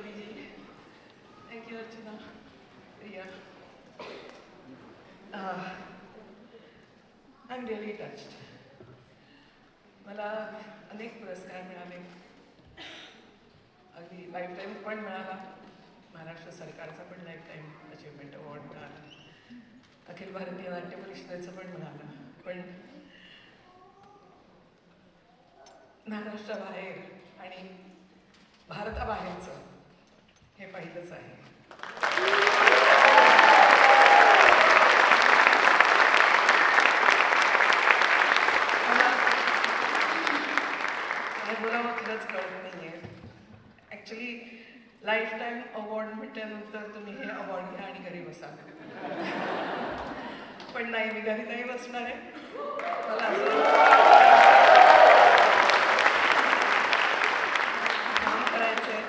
Gauriji. Thank you, Archana. Priya. I'm really touched. मला अनेक पुरस्कार मिळाले. अगदी लाईफटाईम पण मिळाला. महाराष्ट्र सरकारचा पण लाईफटाईम अचिव्हमेंट अवॉर्ड मिळाला. अखिल भारतीय नाट्य परिषदेचं पण मिळालं. पण महाराष्ट्राबाहेर आणि भारताबाहेरचं हे पहिलंच आहे. बोलावं खरंच कळत नाहीये. ॲक्च्युली लाईफ टाईम अवॉर्ड म्हटल्यानंतर तुम्ही हे अवॉर्ड घ्या आणि घरी बसा. पण नाही, मी घरी नाही बसणार आहे. मला काम करायचंय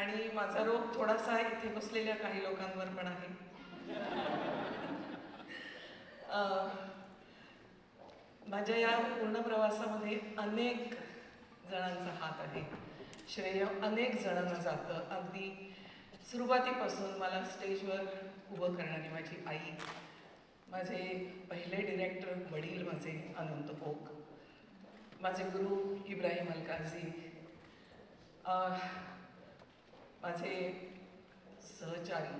आणि माझा रोग थोडासा इथे बसलेल्या काही लोकांवर पण आहे. माझ्या या पूर्ण प्रवासामध्ये अनेक जणांचा हात आहे. श्रेय अनेक जणांना जातं. अगदी सुरुवातीपासून मला स्टेजवर उभं करणारी माझी आई, माझे पहिले डिरेक्टर वडील माझे अनंत ओक, माझे गुरु इब्राहिम अलकाजी, माझे सहचारी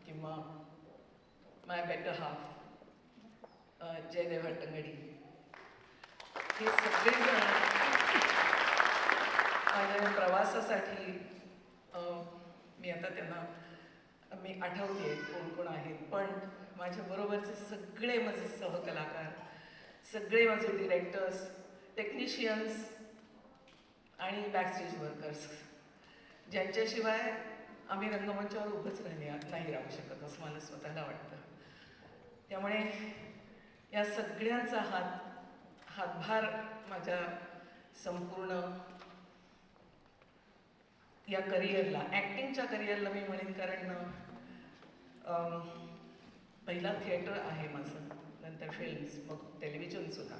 किंवा माय बेटर हाफ जयदेव हट्टंगडी, हे सगळेजण माझ्या प्रवासासाठी मी आता त्यांना मी आठवते कोण कोण आहेत. पण माझ्याबरोबरचे सगळे माझे सहकलाकार, सगळे माझे डिरेक्टर्स, टेक्निशियन्स आणि बॅकस्टेज वर्कर्स, ज्यांच्याशिवाय आम्ही रंगमंचावर उभंच नाही राहू शकत असं मला स्वतःला वाटतं. त्यामुळे या सगळ्यांचा हातभार माझ्या संपूर्ण या करिअरला, ॲक्टिंगच्या करिअरला मी म्हणेन. कारण पहिला थिएटर आहे माझं, नंतर फिल्म्स, मग टेलिव्हिजनसुद्धा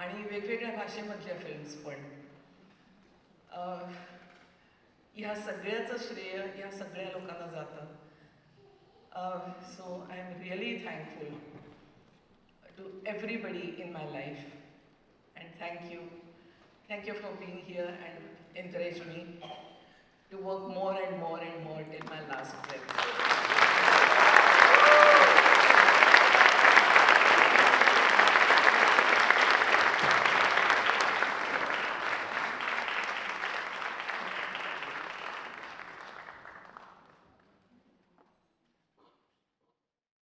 आणि वेगवेगळ्या भाषेमधल्या फिल्म्स पण. ह्या सगळ्याचं श्रेय या सगळ्या लोकांना जातं. So I am really thankful to everybody in my life, and thank you for being here and encourage me to work more and more and more till my last breath.